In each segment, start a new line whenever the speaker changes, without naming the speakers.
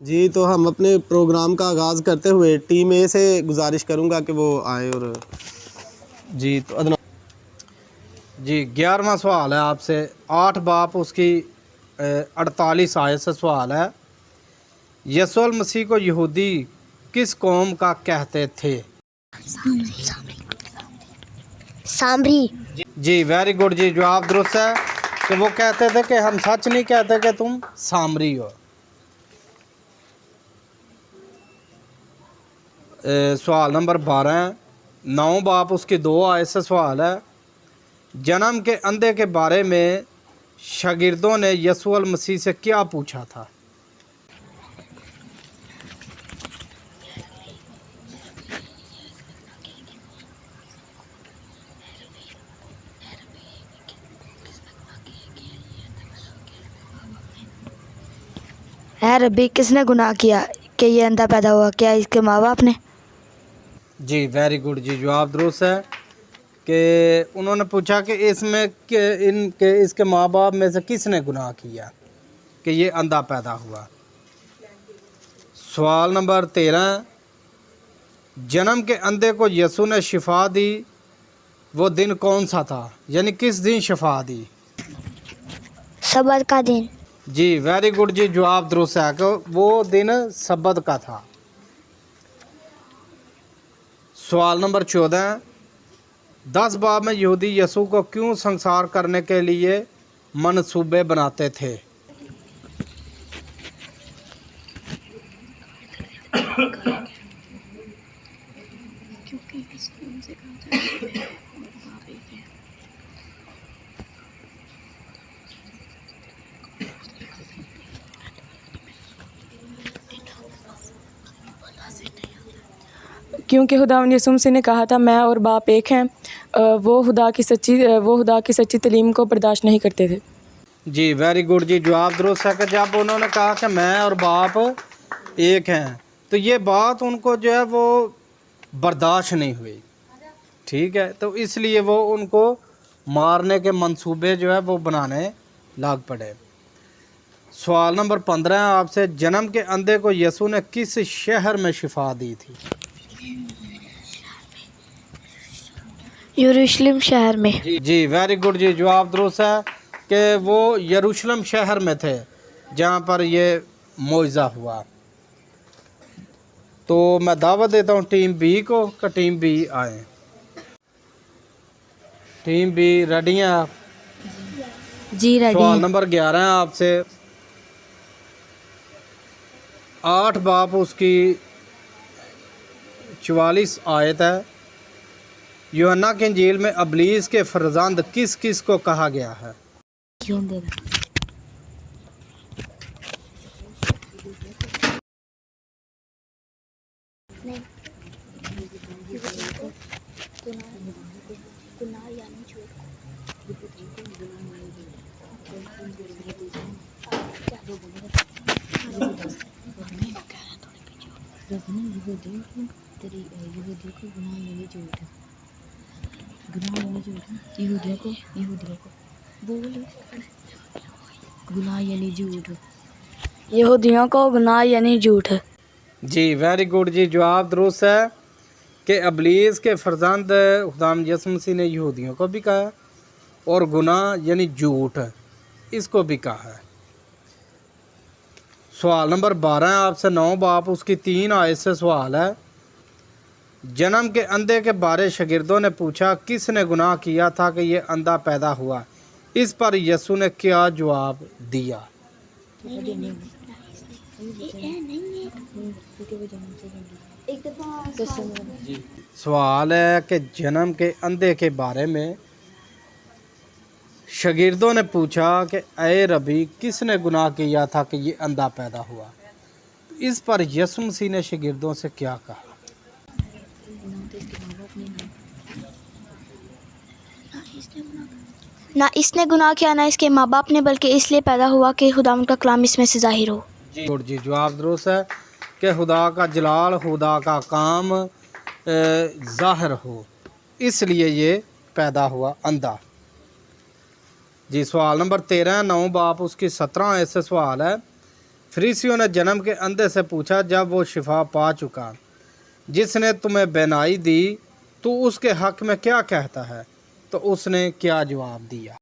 जी, तो हम अपने प्रोग्राम का आगाज़ करते हुए टीम ए से गुजारिश करूँगा कि वो आए और जी तो अदना
जी 11वां सवाल है आपसे। 8 बाप उसकी 48 आयत से सवाल है। यीशु मसीह को यहूदी किस कौम का कहते थे?
सामरी।
जी वेरी गुड जी, जवाब दुरुस्त है कि वो कहते थे कि हम सच नहीं कहते कि तुम सामरी हो। सवाल नंबर 12, 9 बाप उसकी 2 आयत से सवाल है। जन्म के अंधे के बारे में शागिर्दों ने यीशु मसीह से क्या पूछा था?
है रब्बी, किसने गुनाह किया कि ये अंधा पैदा हुआ? क्या इसके माँ बाप ने?
जी वेरी गुड जी, जवाब दुरुस्त है कि उन्होंने पूछा कि इसके माँ बाप में से किसने गुनाह किया कि ये अंधा पैदा हुआ। सवाल नंबर 13, जन्म के अंधे को यीशु ने शिफा दी, वो दिन कौन सा था? यानी किस दिन शिफा दी?
सब्त का दिन।
जी वेरी गुड जी, जवाब दुरुस्त है कि वो दिन सब्त का था। सवाल नंबर 14, 10 बाब में यहूदी यीशु को क्यों संसार करने के लिए मनसूबे बनाते थे?
क्योंकि खुदावंद यीशु मसीह ने कहा था मैं और बाप एक हैं। वो खुदा की सच्ची तालीम को बर्दाश्त नहीं करते थे।
जी वेरी गुड जी, जवाब दुरुस्त है कि जब उन्होंने कहा कि मैं और बाप एक हैं तो ये बात उनको जो है वो बर्दाश्त नहीं हुई। ठीक है, तो इसलिए वो उनको मारने के मंसूबे जो है वो बनाने लग पड़े। सवाल नंबर 15 आपसे, जन्म के अंधे को यीशु ने किस शहर में शिफा दी थी?
यरूशलेम शहर में।
जी वेरी गुड जी, जवाब दुरुस्त है कि वो यरूशलेम शहर में थे जहाँ पर ये मौजज़ा हुआ। तो मैं दावत देता हूँ टीम बी को कि टीम बी आए। टीम बी रेडी हैं आप?
जी रेडी
सवाल
हैं।
नंबर 11 है आपसे। 8 बाप उसकी 44 आयत है। यूहन्ना की इंजील में अबलीस के फरजंद किस किस को कहा गया है?
क्यों दे रहा? यहूदियों को गुनाह यानी झूठ।
जी वेरी गुड जी, जवाब दुरुस्त है कि अबलीस के फरजंद खुदाम यीशु मसीह ने यहूदियों को भी कहा और गुनाह यानी झूठ इसको भी कहा है। सवाल नंबर 12 है आपसे। 9 बाप उसकी 3 आयत से सवाल है। जन्म के अंधे के बारे शागिर्दों ने पूछा किसने गुनाह किया था कि ये अंधा पैदा हुआ? इस पर यीशु ने क्या जवाब दिया? सवाल है कि जन्म के अंधे के बारे में शागिर्दों ने पूछा कि ऐ रबी किसने गुनाह किया था कि ये अंधा पैदा हुआ? इस पर यीशु मसीह ने शागिर्दों से क्या कहा?
ना इसने गुनाह किया ना इसके माँ बाप ने, बल्कि इसलिए पैदा हुआ कि खुदावंद का कलाम इसमें से जाहिर हो।
जी जवाब दुरुस्त है कि खुदा का जलाल, खुदा का काम ज़ाहिर हो, इसलिए ये पैदा हुआ अंधा। जी सवाल नंबर 13, 9 बाप उसकी 17 आयत से सवाल है। फरीसियों ने जन्म के अंधे से पूछा जब वो शिफा पा चुका, जिसने तुम्हें बेनाई दी, तो उसके हक में क्या कहता है? तो उसने क्या जवाब दिया?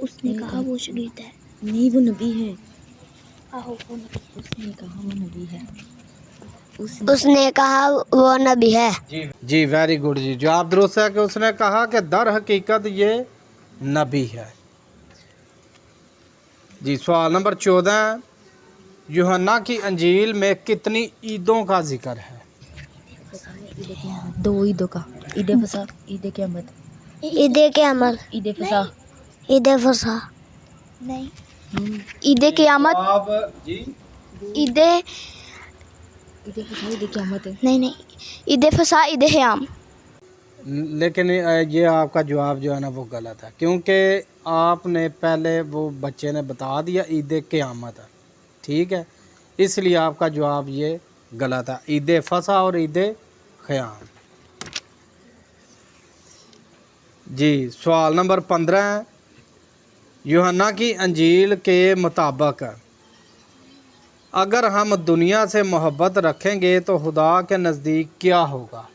उसने कहा वो शगीद है। नहीं, वो नबी है। उसने कहा वो नबी है।
उसने कहा वो नबी है।
जी वेरी गुड जी, जवाब दुरुस्त है कि उसने कहा कि दर हकीकत ये नबी है। जी सवाल नंबर 14, यूहन्ना की अंजील में कितनी ईदों का जिक्र है?
2 ईदों का। ईद फसा, ईद क़यामत,
ईद क़यामत,
ईद फसा।
ईद फसा,
नहीं,
ईद क़यामत,
जी
ईद
ईद फसा, ईद क़यामत है।
नहीं, ईद फसा, ईद क़याम।
लेकिन ये आपका जवाब जो है ना वो गलत है, क्योंकि आपने पहले वो बच्चे ने बता दिया ईद क़यामत है, ठीक है, इसलिए आपका जवाब ये गलत है। ईद फसा और ईद क़याम। जी सवाल नंबर 15, यूहन्ना की अंजील के मुताबिक अगर हम दुनिया से मोहब्बत रखेंगे तो खुदा के नज़दीक क्या होगा?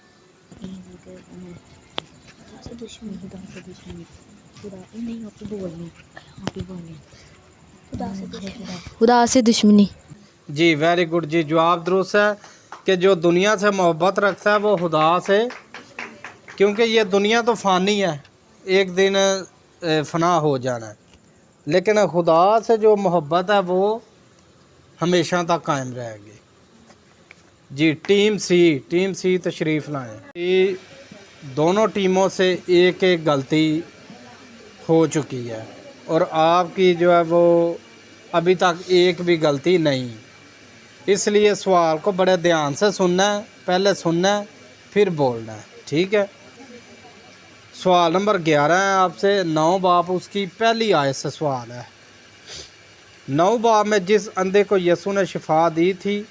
खुदा से दुश्मनी।
जी वेरी गुड जी, जवाब दुरुस्त है कि जो दुनिया से मोहब्बत रखता है वो खुदा से, क्योंकि ये दुनिया तो फ़ानी है, एक दिन फना हो जाना है, लेकिन खुदा से जो मोहब्बत है वो हमेशा तक कायम रहेगी। जी टीम सी तशरीफ़ लाएँ। दोनों टीमों से एक एक गलती हो चुकी है और आपकी जो है वो अभी तक एक भी गलती नहीं, इसलिए सवाल को बड़े ध्यान से सुनना है, पहले सुनना है फिर बोलना है, ठीक है। सवाल नंबर 11 है आपसे, 9 बाब उसकी पहली आयत से सवाल है। 9 बाब में जिस अंधे को यसू ने शिफा दी थी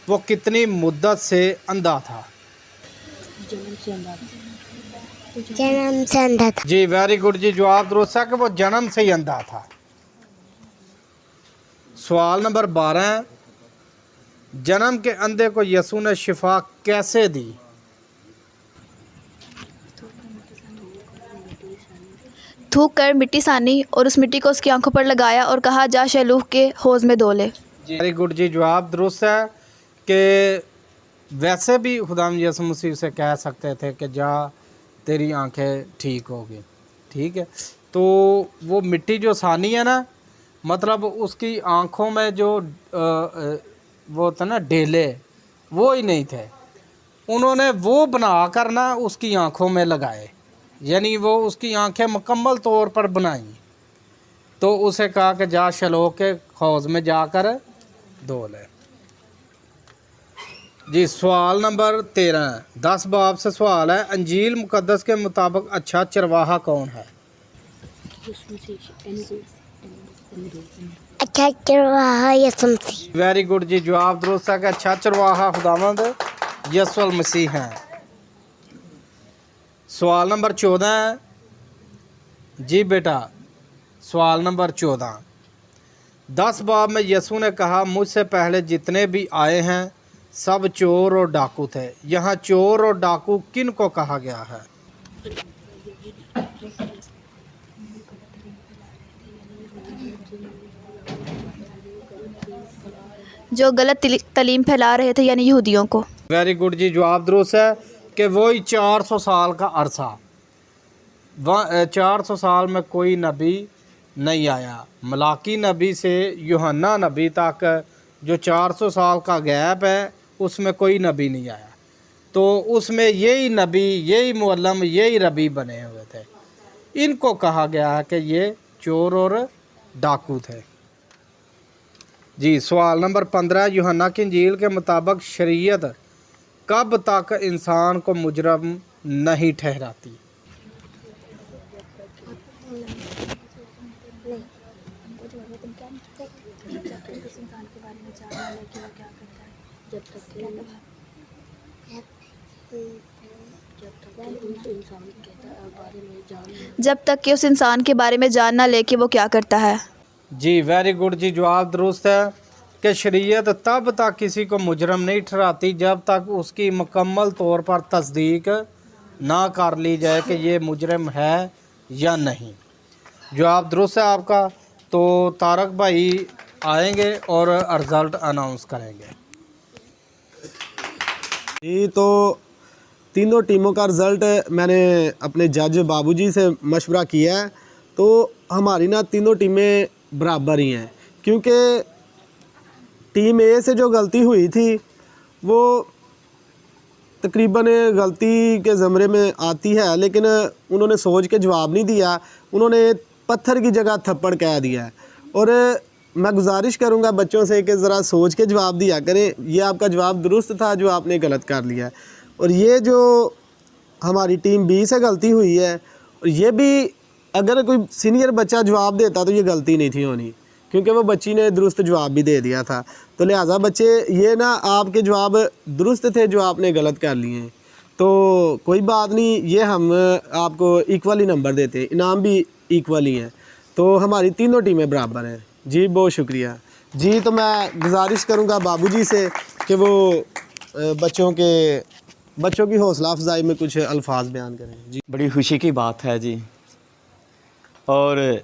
वो कितनी मुद्दत से अंधा था?
जन्म से अंधा था।
जी वेरी गुड जी, जवाब दुरुस्त है कि वो जन्म से ही अंधा था। सवाल नंबर 12, जन्म के अंधे को यसू ने शिफा कैसे दी?
थूक कर मिट्टी सानी और उस मिट्टी को उसकी आंखों पर लगाया और कहा जा शैलूह के हौज में धो ले।
वेरी गुड जी, जवाब दुरुस्त है कि वैसे भी खुदा यसू मसीह से कह सकते थे कि जा तेरी आंखें ठीक होगी, ठीक है। तो वो मिट्टी जो सानी है ना, मतलब उसकी आंखों में जो वो था ना ढेले, वो ही नहीं थे, उन्होंने वो बना कर ना उसकी आंखों में लगाए, यानी वो उसकी आंखें मुकम्मल तौर पर बनाई। तो उसे कहा कि जा शैलोह के हौज में जाकर धो ले। जी सवाल नंबर 13, 10 बाब से सवाल है, अंजील मुकद्दस के मुताबिक अच्छा चरवाहा कौन है?
अच्छा चरवाहा यसू मसीह।
वेरी गुड जी, जवाब दुरुस्त है कि अच्छा चरवाहा खुदावंद यसू मसीह हैं। सवाल नंबर 14, जी बेटा सवाल नंबर 14, 10 बाब में यसू ने कहा मुझसे पहले जितने भी आए हैं सब चोर और डाकू थे। यहाँ चोर और डाकू किन को कहा गया है?
जो गलत तालीम फैला रहे थे, यानी यहूदियों को।
वेरी गुड जी, जवाब दुरुस्त है कि वही 400 साल का अरसा, 400 साल में कोई नबी नहीं आया। मलाकी नबी से यूहन्ना नबी तक जो 400 साल का गैप है उसमें कोई नबी नहीं आया, तो उसमें यही नबी, यही मुअल्लम, यही रबी बने हुए थे। इनको कहा गया है कि ये चोर और डाकू थे। जी सवाल नंबर 15, यूहन्ना की इंजील के मुताबिक शरीयत कब तक इंसान को मुजरम नहीं ठहराती?
जब तक कि उस इंसान के बारे में जान ना ले कि वो क्या करता है।
जी वेरी गुड जी, जवाब दुरुस्त है कि शरीयत तब तक किसी को मुजरम नहीं ठहराती जब तक उसकी मुकम्मल तौर पर तस्दीक ना कर ली जाए कि ये मुजरम है या नहीं। जवाब दुरुस्त है आपका। तो तारक भाई आएंगे और रिज़ल्ट अनाउंस करेंगे।
जी तो तीनों टीमों का रिज़ल्ट मैंने अपने जज बाबूजी से मशवरा किया है, तो हमारी ना तीनों टीमें बराबर ही हैं, क्योंकि टीम ए से जो गलती हुई थी वो तकरीबन गलती के ज़मरे में आती है, लेकिन उन्होंने सोच के जवाब नहीं दिया, उन्होंने पत्थर की जगह थप्पड़ कह दिया। और मैं गुजारिश करूंगा बच्चों से कि ज़रा सोच के जवाब दिया करें। ये आपका जवाब दुरुस्त था जो आपने गलत कर लिया। और ये जो हमारी टीम बी से गलती हुई है, और ये भी अगर कोई सीनियर बच्चा जवाब देता तो ये गलती नहीं थी होनी, क्योंकि वो बच्ची ने दुरुस्त जवाब भी दे दिया था। तो लिहाजा बच्चे ये ना आपके जवाब दुरुस्त थे जो आपने गलत कर लिए हैं, तो कोई बात नहीं, ये हम आपको इक्वली नंबर देते हैं, इनाम भी इक्वली हैं, तो हमारी तीनों टीमें बराबर हैं। जी बहुत शुक्रिया जी। तो मैं गुजारिश करूँगा बाबूजी से कि वो बच्चों की हौसला अफजाई में कुछ अल्फाज बयान करें। जी
बड़ी खुशी की बात है जी, और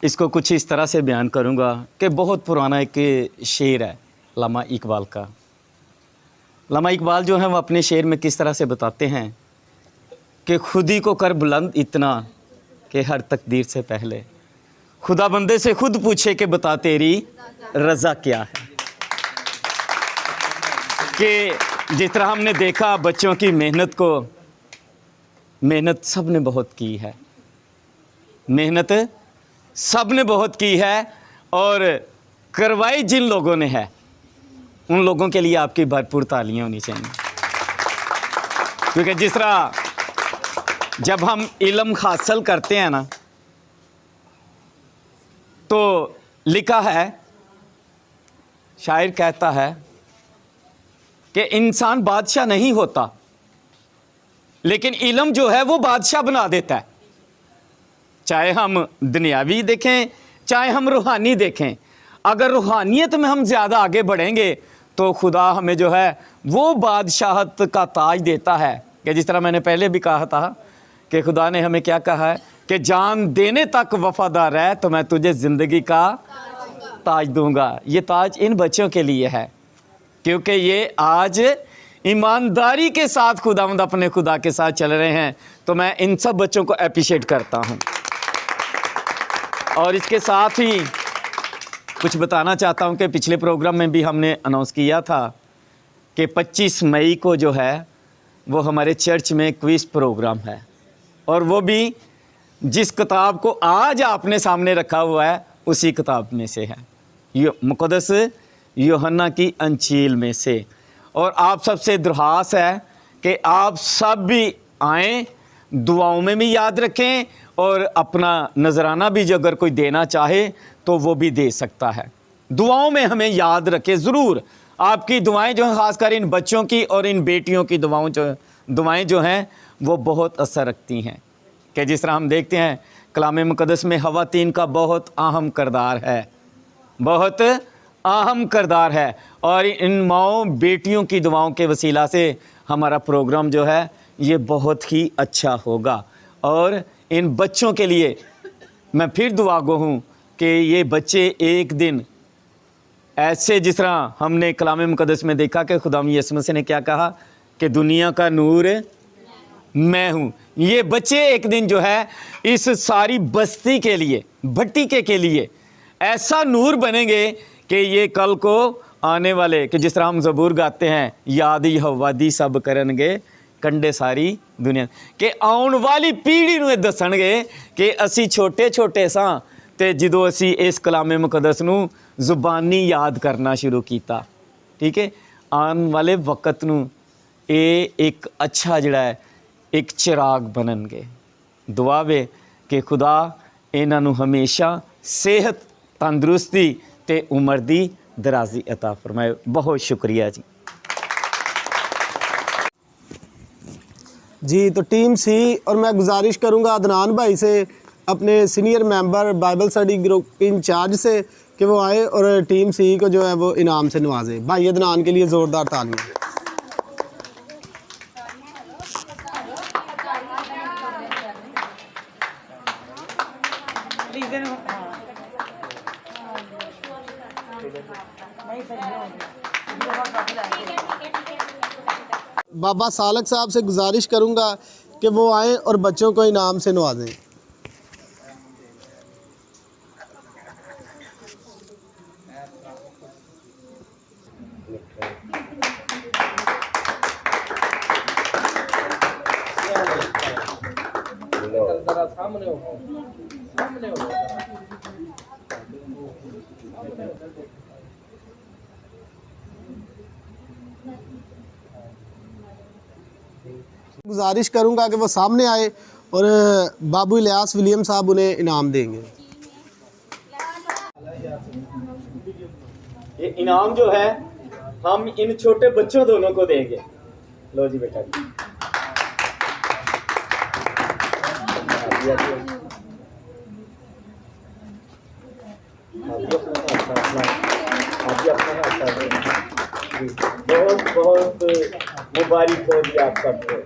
इसको कुछ इस तरह से बयान करूँगा कि बहुत पुराना एक शेर है अल्लामा इकबाल का। अल्लामा इकबाल जो है वो अपने शेर में किस तरह से बताते हैं कि खुद ही को कर बुलंद इतना कि हर तकदीर से पहले खुदा बंदे से खुद पूछे कि बता तेरी रज़ा क्या है। कि जिस तरह हमने देखा बच्चों की मेहनत सब ने बहुत की है, मेहनत सब ने बहुत की है, और करवाई जिन लोगों ने है उन लोगों के लिए आपकी भरपूर तालियां होनी चाहिए। क्योंकि जिस तरह जब हम इल्म हासिल करते हैं ना, तो लिखा है, शायर कहता है कि इंसान बादशाह नहीं होता, लेकिन इल्म जो है वो बादशाह बना देता है। चाहे हम दुनियावी देखें चाहे हम रूहानी देखें, अगर रूहानियत में हम ज़्यादा आगे बढ़ेंगे तो खुदा हमें जो है वो बादशाहत का ताज देता है। कि जिस तरह मैंने पहले भी कहा था कि खुदा ने हमें क्या कहा है कि जान देने तक वफादार है तो मैं तुझे ज़िंदगी का ताज दूंगा। ये ताज इन बच्चों के लिए है, क्योंकि ये आज ईमानदारी के साथ खुदावंद अपने खुदा के साथ चल रहे हैं। तो मैं इन सब बच्चों को अप्रिशिएट करता हूँ। और इसके साथ ही कुछ बताना चाहता हूँ कि पिछले प्रोग्राम में भी हमने अनाउंस किया था कि 25 मई को जो है वो हमारे चर्च में क्विज़ प्रोग्राम है, और वो भी जिस किताब को आज आपने सामने रखा हुआ है उसी किताब में से है, मुक़द्दस यूहन्ना की अंजील में से। और आप सबसे दरख्वास्त है कि आप सब भी आएँ, दुआओं में भी याद रखें, और अपना नजराना भी जो अगर कोई देना चाहे तो वो भी दे सकता है। दुआओं में हमें याद रखें ज़रूर। आपकी दुआएं जो हैं, ख़ासकर इन बच्चों की और इन बेटियों की दुआएं जो हैं वो बहुत असर रखती हैं। कि जिस तरह हम देखते हैं कलाम मुक़द्दस में ख़वातीन का बहुत अहम किरदार है, बहुत अहम किरदार है, और इन माओ बेटियों की दुआओं के वसीला से हमारा प्रोग्राम जो है ये बहुत ही अच्छा होगा। और इन बच्चों के लिए मैं फिर दुआ गो हूँ कि ये बच्चे एक दिन ऐसे, जिस तरह हमने कलाम मुक़द्दस में देखा कि खुदा यीशु मसीह ने क्या कहा कि दुनिया का नूर मैं हूँ, ये बच्चे एक दिन जो है इस सारी बस्ती के लिए, भट्टिके के लिए ऐसा नूर बनेंगे कि ये कल को आने वाले, कि जिस तरह हम ज़बूर गाते हैं, याद यहोवा दी सब करनगे कंडे सारी दुनिया, कि आउण वाली पीढ़ी ਨੂੰ ਦੱਸਣਗੇ कि ਅਸੀਂ छोटे छोटे ਸਾਂ ਤੇ ਜਦੋਂ ਅਸੀਂ ਇਸ ਕਲਾਮੇ ਮੁਕੱਦਸ ਨੂੰ ਜ਼ੁਬਾਨੀ याद करना शुरू किया। ठीक है, आने वाले वक्त ਨੂੰ ਇਹ एक अच्छा ਜਿਹੜਾ है एक चिराग बननगे। दुआ वे कि खुदा ਇਹਨਾਂ ਨੂੰ हमेशा सेहत, तंदुरुस्ती ते उम्र दी दराजी अता फरमाए। बहुत शुक्रिया जी।
जी, तो टीम सी, और मैं गुजारिश करूंगा अदनान भाई से, अपने senior member Bible study group incharge से, कि वो आए और टीम सी को जो है वो इनाम से नवाजे। भाई अदनान के लिए ज़ोरदार तालियां। बाबा सालक साहब से गुजारिश करूंगा कि वो आएँ और बच्चों को इनाम से नवाजें। गुजारिश करूंगा कि वो सामने आए और बाबू इलियास विलियम साहब उन्हें इनाम देंगे।
ये इनाम जो है हम इन छोटे बच्चों दोनों को देंगे। लो जी बेटा जी। बहुत बहुत मुबारक हो जी आप सबको।